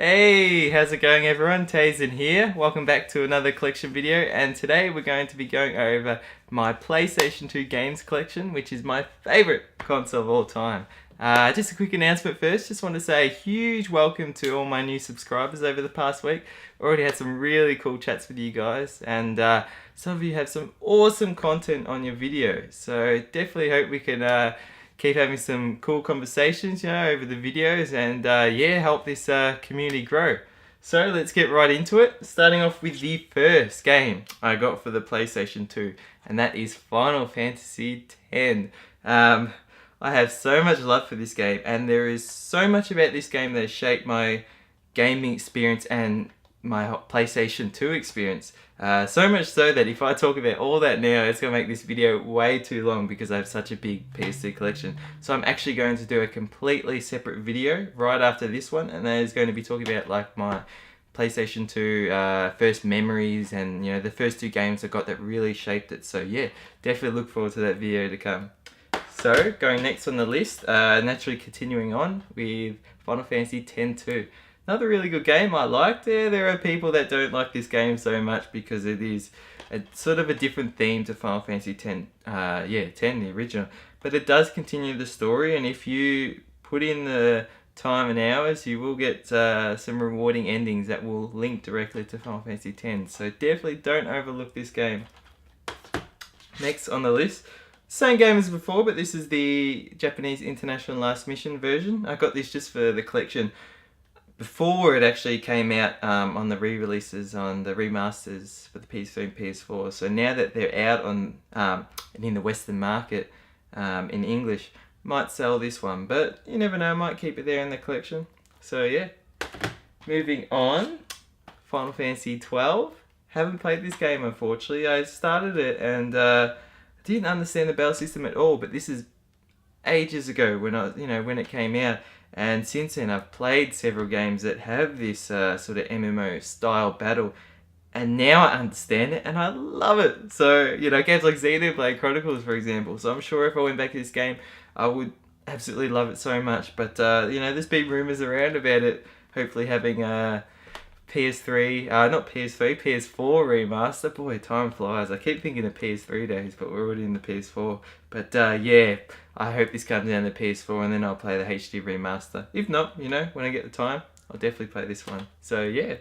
Hey, how's it going everyone? Teysind here. Welcome back to another collection video, and today we're going to be going over my PlayStation 2 games collection, which is my favourite console of all time. Just a quick announcement first. Just want to say a huge welcome to all my new subscribers over the past week. Already had some really cool chats with you guys, and some of you have some awesome content on your videos. So definitely hope we can keep having some cool conversations, over the videos, and help this community grow. So let's get right into it. Starting off with the first game I got for the PlayStation 2, and that is Final Fantasy X. I have so much love for this game, and there is so much about this game that has shaped my gaming experience and my PlayStation 2 experience. So much so that if I talk about all that now, it's going to make this video way too long because I have such a big PS2 collection. So I'm actually going to do a completely separate video right after this one, and that is going to be talking about like my PlayStation 2 first memories and the first two games I got that really shaped it. So yeah, definitely look forward to that video to come. So going next on the list, naturally continuing on with Final Fantasy X-2. Another really good game I liked. There are people that don't like this game so much because it is a sort of a different theme to Final Fantasy X. 10, the original. But it does continue the story, and if you put in the time and hours, you will get some rewarding endings that will link directly to Final Fantasy X. So definitely don't overlook this game. Next on the list, same game as before, but this is the Japanese International Last Mission version. I got this just for the collection before it actually came out on the re-releases, on the remasters for the PS3 and PS4. So now that they're out on and in the Western market in English, might sell this one, but you never know, might keep it there in the collection. So yeah, moving on, Final Fantasy 12. Haven't played this game unfortunately. I started it and didn't understand the battle system at all, but this is ages ago when when it came out. And since then I've played several games that have this sort of MMO style battle, and now I understand it and I love it. So games like Xenoblade Chronicles for example, so I'm sure if I went back to this game I would absolutely love it so much. But there's been rumours around about it hopefully having a PS4 remaster. Boy, time flies. I keep thinking of PS3 days, but we're already in the PS4. But I hope this comes down to PS4 and then I'll play the HD remaster. If not, when I get the time, I'll definitely play this one. So yeah.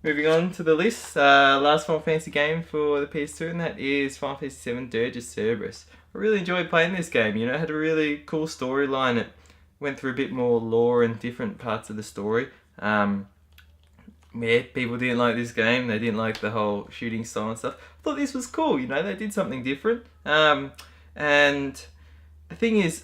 Moving on to the list, last Final Fantasy game for the PS2, and that is Final Fantasy VII Dirge of Cerberus. I really enjoyed playing this game. It had a really cool storyline. It went through a bit more lore and different parts of the story. People didn't like this game. They didn't like the whole shooting style and stuff. I thought this was cool. They did something different. And the thing is,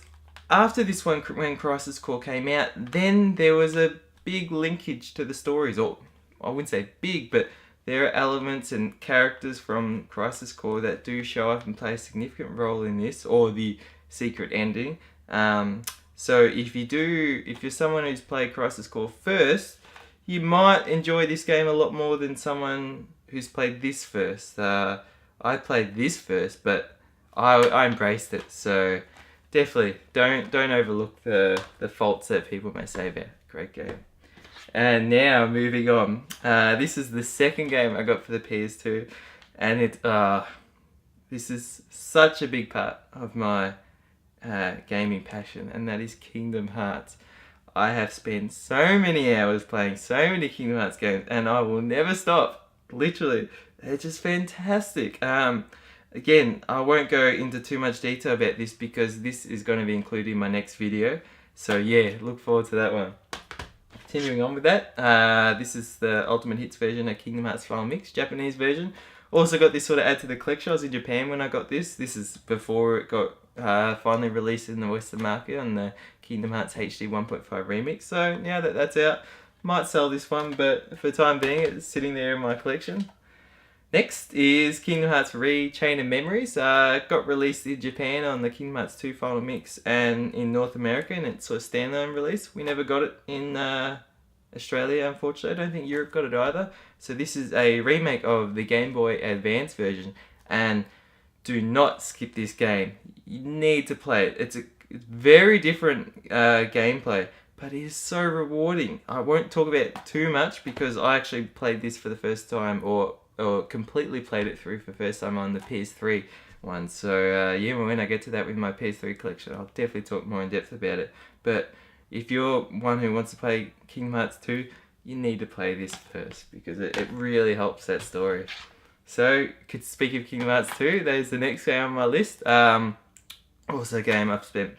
after this one, when Crisis Core came out, then there was a big linkage to the stories. Or I wouldn't say big, but there are elements and characters from Crisis Core that do show up and play a significant role in this, or the secret ending. So if you're someone who's played Crisis Core first, you might enjoy this game a lot more than someone who's played this first. I played this first, but I embraced it. So definitely don't overlook the faults that people may say about it. Great game. And now moving on. This is the second game I got for the PS2, and this is such a big part of my gaming passion, and that is Kingdom Hearts. I have spent so many hours playing so many Kingdom Hearts games, and I will never stop. Literally, they're just fantastic. Again, I won't go into too much detail about this because this is going to be included in my next video. So yeah, look forward to that one. Continuing on with that, this is the Ultimate Hits version of Kingdom Hearts Final Mix, Japanese version. Also got this sort of add to the collection. I was in Japan when I got this. This is before it got finally released in the Western market on the Kingdom Hearts HD 1.5 remix. So now that that's out, might sell this one, but for the time being it's sitting there in my collection. Next is Kingdom Hearts Re Chain of Memories. Got released in Japan on the Kingdom Hearts 2 Final Mix and in North America, and it's sort of standalone release. We never got it in Australia, unfortunately. I don't think Europe got it either. So this is a remake of the Game Boy Advance version, and do not skip this game. You need to play it. It's very different gameplay, but it is so rewarding. I won't talk about it too much because I actually played this for the first time, or completely played it through for the first time on the PS3 one. So yeah, when I get to that with my PS3 collection, I'll definitely talk more in depth about it. But if you're one who wants to play Kingdom Hearts 2, you need to play this first because it really helps that story. So, speak of Kingdom Hearts 2, there's the next game on my list. Also a game I've spent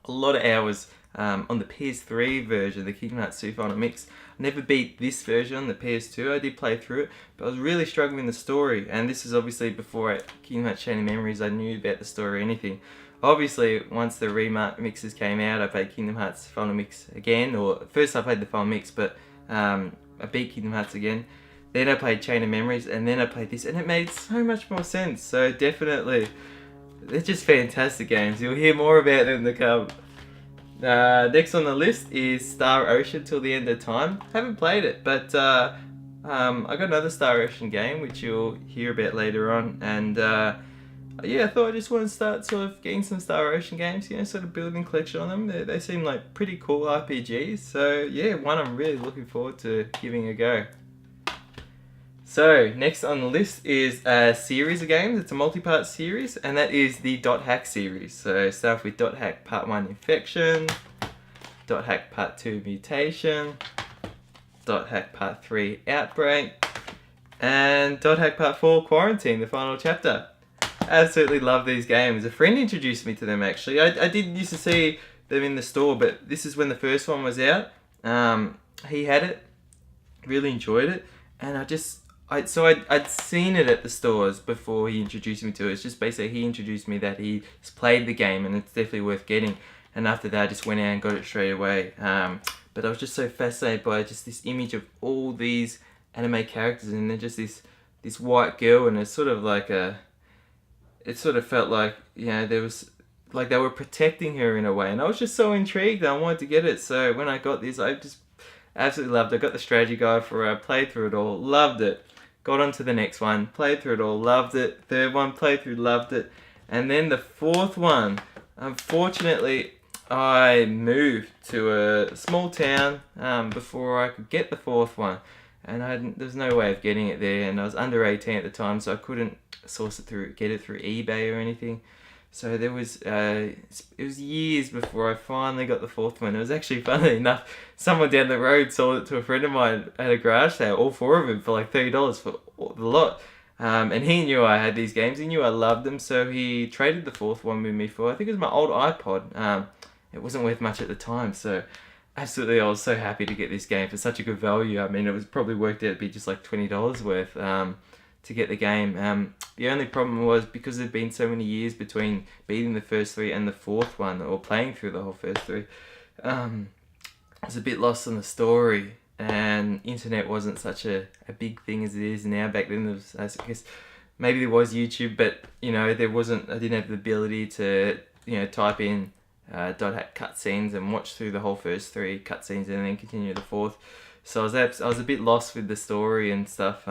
a lot of hours on the PS3 version, the Kingdom Hearts 2 Final Mix. I never beat this version on the PS2. I did play through it, but I was really struggling with the story. And this is obviously before Kingdom Hearts Chain of Memories, I knew about the story or anything. Obviously, once the remixes came out, I played Kingdom Hearts Final Mix again. Or first I played the Final Mix, but I beat Kingdom Hearts again. Then I played Chain of Memories, and then I played this, and it made so much more sense. So definitely, they're just fantastic games. You'll hear more about them to come. Next on the list is Star Ocean Till the End of Time. Haven't played it, but I got another Star Ocean game, which you'll hear about later on. And yeah, I thought I just want to start sort of getting some Star Ocean games, you know, sort of building collection on them. They seem like pretty cool RPGs. So yeah, one I'm really looking forward to giving a go. So, next on the list is a series of games. It's a multi-part series, and that is the Dot Hack series. So, start with Dot Hack Part 1 Infection, Dot Hack Part 2 Mutation, Dot Hack Part 3 Outbreak, and Dot Hack Part 4 Quarantine, the final chapter. Absolutely love these games. A friend introduced me to them actually. I did used to see them in the store, but this is when the first one was out. He had it, really enjoyed it, and I'd seen it at the stores before he introduced me to it. It's just basically he introduced me that he's played the game and it's definitely worth getting. And after that I just went out and got it straight away. But I was just so fascinated by just this image of all these anime characters, and then just this white girl, and it's sort of like it sort of felt like, you know, there was like they were protecting her in a way, and I was just so intrigued and I wanted to get it. So when I got this, I just absolutely loved it. I got the strategy guide for it, I played through it all, loved it. Got on to the next one, played through it all, loved it. Third one, played through, loved it. And then the fourth one, unfortunately, I moved to a small town before I could get the fourth one. And there was no way of getting it there, and I was under 18 at the time, so I couldn't get it through eBay or anything. So it was years before I finally got the fourth one. It was actually, funnily enough, someone down the road sold it to a friend of mine at a garage sale, all four of them for like $30 for the lot. And he knew I had these games, he knew I loved them, so he traded the fourth one with me for, I think it was my old iPod. It wasn't worth much at the time, so absolutely I was so happy to get this game for such a good value. I mean, it was probably worked out to be just like $20 worth to get the game. The only problem was, because there'd been so many years between beating the first three and the fourth one, or playing through the whole first three, I was a bit lost on the story, and internet wasn't such a big thing as it is now. Back then, there was, I guess, maybe there was YouTube, but you know, I didn't have the ability to, you know, type in dot hack cutscenes and watch through the whole first three cutscenes and then continue the fourth. So I was a bit lost with the story and stuff.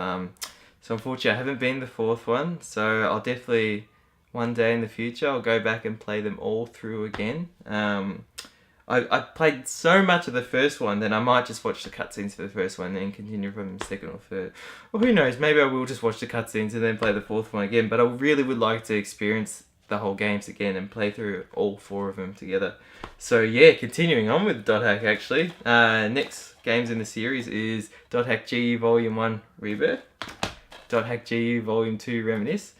So unfortunately, I haven't been the fourth one. So I'll definitely, one day in the future, I'll go back and play them all through again. I played so much of the first one that I might just watch the cutscenes for the first one and then continue from the second or third. Or who knows, maybe I will just watch the cutscenes and then play the fourth one again. But I really would like to experience the whole games again and play through all four of them together. So yeah, continuing on with Dot Hack actually. Next games in the series is Dot Hack GU Volume 1 Rebirth, Dot Hack GU Volume 2 Reminisce,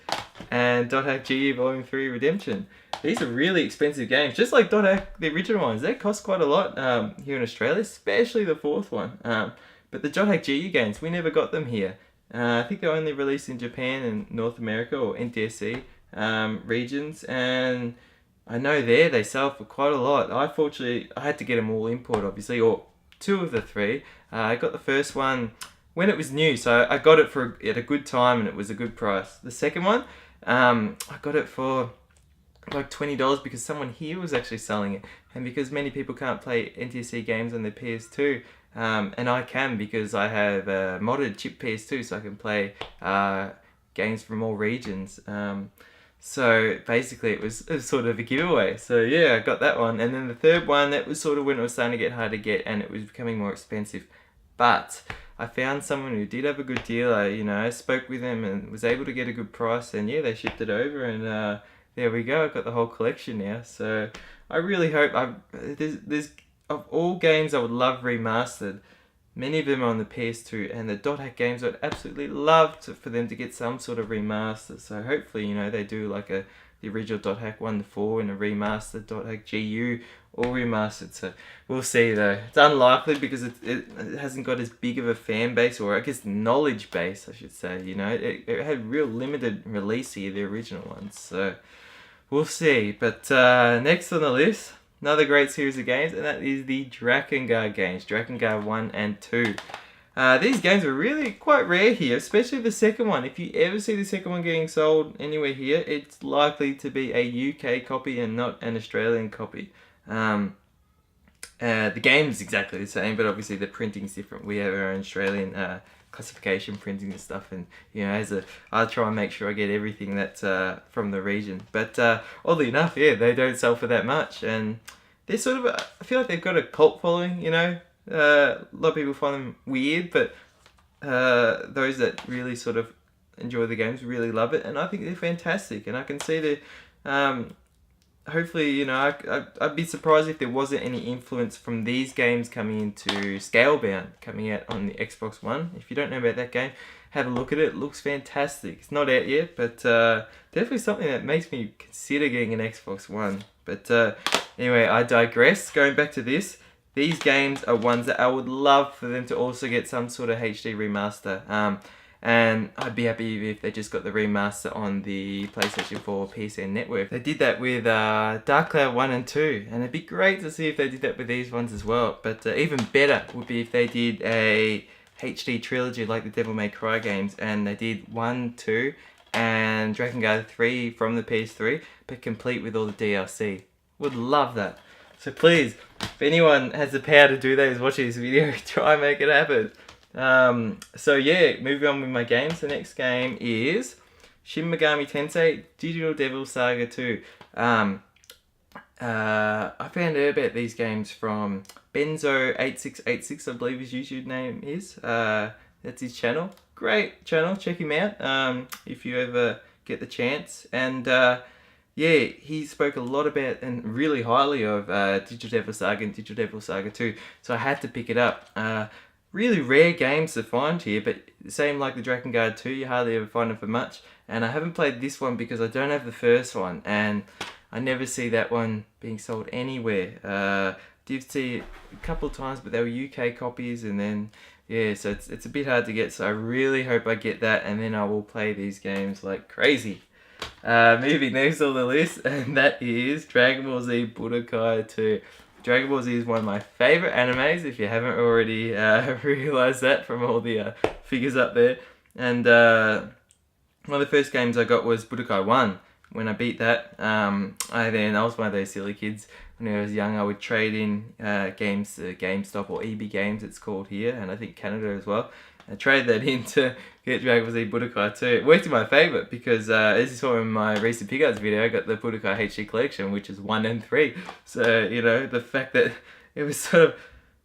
and Dot Hack GU Volume 3 Redemption. These are really expensive games, just like Dot Hack, the original ones. They cost quite a lot here in Australia, especially the fourth one. But the Dot Hack GU games, we never got them here. I think they're only released in Japan and North America, or NTSC regions, and I know they sell for quite a lot. I had to get them all import, obviously, or two of the three. I got the first one when it was new, so I got it at a good time and it was a good price. The second one, I got it for like $20 because someone here was actually selling it, and because many people can't play NTSC games on their PS2, and I can because I have a modded chip PS2, so I can play games from all regions. So basically it was sort of a giveaway. So yeah, I got that one. And then the third one, that was sort of when it was starting to get hard to get and it was becoming more expensive. But I found someone who did have a good deal. I spoke with them and was able to get a good price, and yeah, they shipped it over, and there we go. I got the whole collection now. So I really hope there's of all games I would love remastered. Many of them are on the PS2, and the Dot Hack games I'd absolutely love for them to get some sort of remaster. So hopefully, they do like the original Dot Hack 1 to 4 and a remastered Dot Hack GU, all remastered. So we'll see though. It's unlikely because it hasn't got as big of a fan base, or I guess knowledge base, I should say. It had real limited release here, the original ones. So we'll see. But next on the list, another great series of games, and that is the Drakengard games, Drakengard 1 and 2. These games are really quite rare here, especially the second one. If you ever see the second one getting sold anywhere here, it's likely to be a UK copy and not an Australian copy. The game's exactly the same, but obviously the printing's different. We have our own Australian classification printing and stuff, and I try and make sure I get everything that's from the region. But oddly enough, yeah, they don't sell for that much, and they're sort of I feel like they've got a cult following. A lot of people find them weird, but those that really sort of enjoy the games really love it, and I think they're fantastic. And I can see the hopefully, I'd be surprised if there wasn't any influence from these games coming into Scalebound, coming out on the Xbox One. If you don't know about that game, have a look at it. It looks fantastic. It's not out yet, but definitely something that makes me consider getting an Xbox One. But anyway, I digress. Going back to this, these games are ones that I would love for them to also get some sort of HD remaster. And I'd be happy if they just got the remaster on the PlayStation 4 PSN network. They did that with Dark Cloud 1 and 2, and it'd be great to see if they did that with these ones as well. But even better would be if they did a HD trilogy like the Devil May Cry games, and they did 1, 2, and Drakengard 3 from the PS3, but complete with all the DLC. Would love that. So please, if anyone has the power to do that, is watching this video, try and make it happen. So yeah, moving on with my games. The next game is Shin Megami Tensei Digital Devil Saga 2. I found out about these games from Benzo8686, I believe his YouTube name is. That's his channel. Great channel, check him out if you ever get the chance. And yeah, he spoke a lot about and really highly of Digital Devil Saga and Digital Devil Saga 2, so I had to pick it up. Really rare games to find here, but same like the Drakengard 2, you hardly ever find them for much. And I haven't played this one because I don't have the first one, and I never see that one being sold anywhere. Did see it a couple of times, but they were UK copies, and then yeah, so it's a bit hard to get. So I really hope I get that, and then I will play these games like crazy. Moving next on the list, and that is Dragon Ball Z Budokai 2. Dragon Ball Z is one of my favourite animes, if you haven't already realised that from all the figures up there. And one of the first games I got was Budokai 1. When I beat that, I was one of those silly kids. When I was young, I would trade in games to GameStop, or EB Games it's called here, and I think Canada as well. I traded that in to get Dragon Ball Z Budokai 2. It worked in my favour because, as you saw in my recent pickups video, I got the Budokai HD collection, which is 1 and 3. So, the fact that it was sort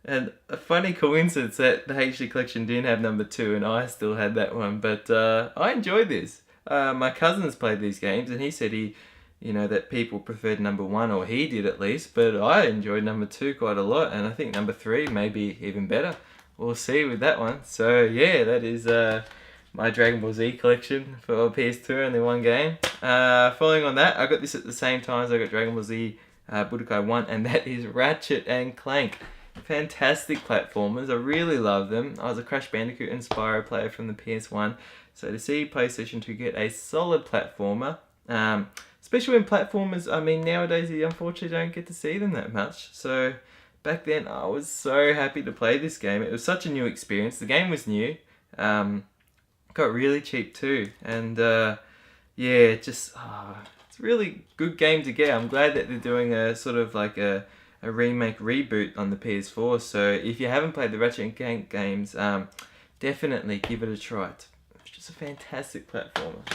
of a funny coincidence that the HD collection didn't have number 2 and I still had that one. But I enjoyed this. My cousins played these games, and he said that people preferred number 1, or he did at least, but I enjoyed number 2 quite a lot, and I think number 3 may be even better. We'll see with that one. So yeah, that is my Dragon Ball Z collection for PS2, only one game. Following on that, I got this at the same time as I got Dragon Ball Z Budokai 1, and that is Ratchet and Clank. Fantastic platformers, I really love them. I was a Crash Bandicoot and Spyro player from the PS1, so to see PlayStation 2 get a solid platformer, especially when platformers, nowadays you unfortunately don't get to see them that much. So back then, I was so happy to play this game. It was such a new experience. The game was new. Got really cheap too. And yeah, it's a really good game to get. I'm glad that they're doing a sort of like a remake reboot on the PS4. So if you haven't played the Ratchet and Clank games, definitely give it a try. It's just a fantastic platformer.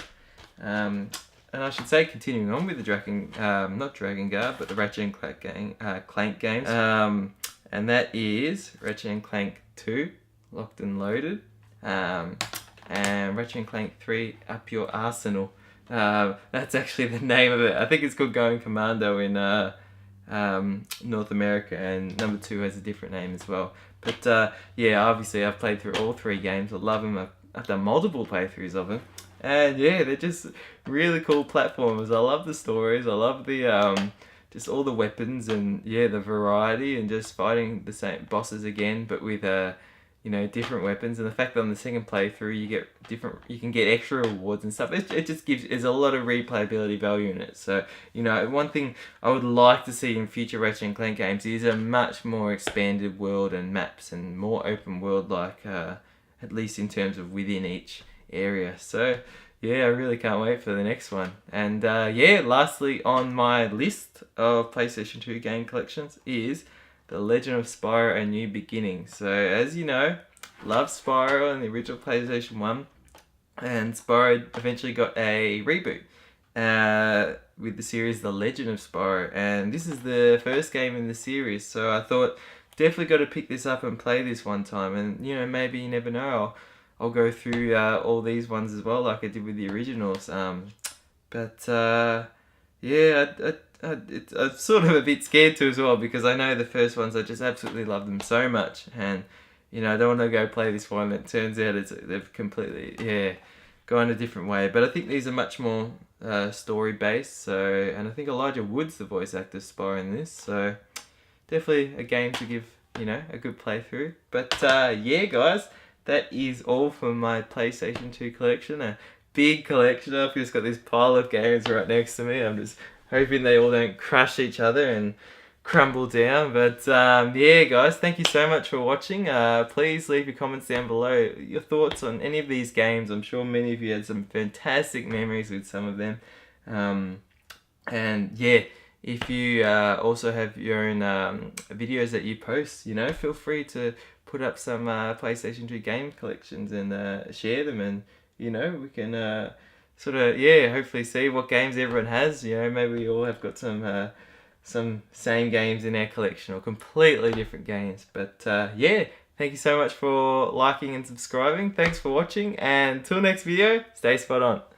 And I should say, continuing on with the not Dragon Guard, but the Ratchet and Clank games. And that is Ratchet and Clank 2, Locked and Loaded, and Ratchet and Clank 3, Up Your Arsenal. That's actually the name of it. I think it's called Going Commando in North America, and number 2 has a different name as well. But yeah, obviously I've played through all 3 games. I love them. I've done multiple playthroughs of them. And yeah, they're just really cool platformers. I love the stories. I love the just all the weapons, and yeah, the variety, and just fighting the same bosses again, but with you know, different weapons. And the fact that on the second playthrough you can get extra rewards and stuff. It just there's a lot of replayability value in it. So, you know, one thing I would like to see in future Ratchet and Clank games is a much more expanded world and maps, and more open world, like at least in terms of within each area. So yeah, I really can't wait for the next one. And yeah, lastly on my list of PlayStation 2 game collections is The Legend of Spyro: A New Beginning. So as you know, love Spyro and the original PlayStation 1, and Spyro eventually got a reboot with the series The Legend of Spyro, and this is the first game in the series. So I thought, definitely got to pick this up and play this one time, and you know, maybe, you never know, I'll go through all these ones as well, like I did with the originals. Yeah, I'm sort of a bit scared too as well, because I know the first ones, I just absolutely love them so much, and you know, I don't want to go play this one. It turns out they've completely gone a different way. But I think these are much more story based. So, and I think Elijah Wood's the voice actor Spyro in this. So definitely a game to give, you know, a good playthrough. But yeah, guys, that is all for my PlayStation 2 collection. A big collection. I've just got this pile of games right next to me. I'm just hoping they all don't crush each other and crumble down. But yeah, guys, thank you so much for watching. Please leave your comments down below, your thoughts on any of these games. I'm sure many of you had some fantastic memories with some of them. And yeah, if you also have your own videos that you post, you know, feel free to put up some PlayStation 2 game collections and share them, and you know, we can sort of, yeah, hopefully see what games everyone has. You know, maybe we all have got some same games in our collection, or completely different games. But yeah, thank you so much for liking and subscribing. Thanks for watching, and till next video, stay spot on.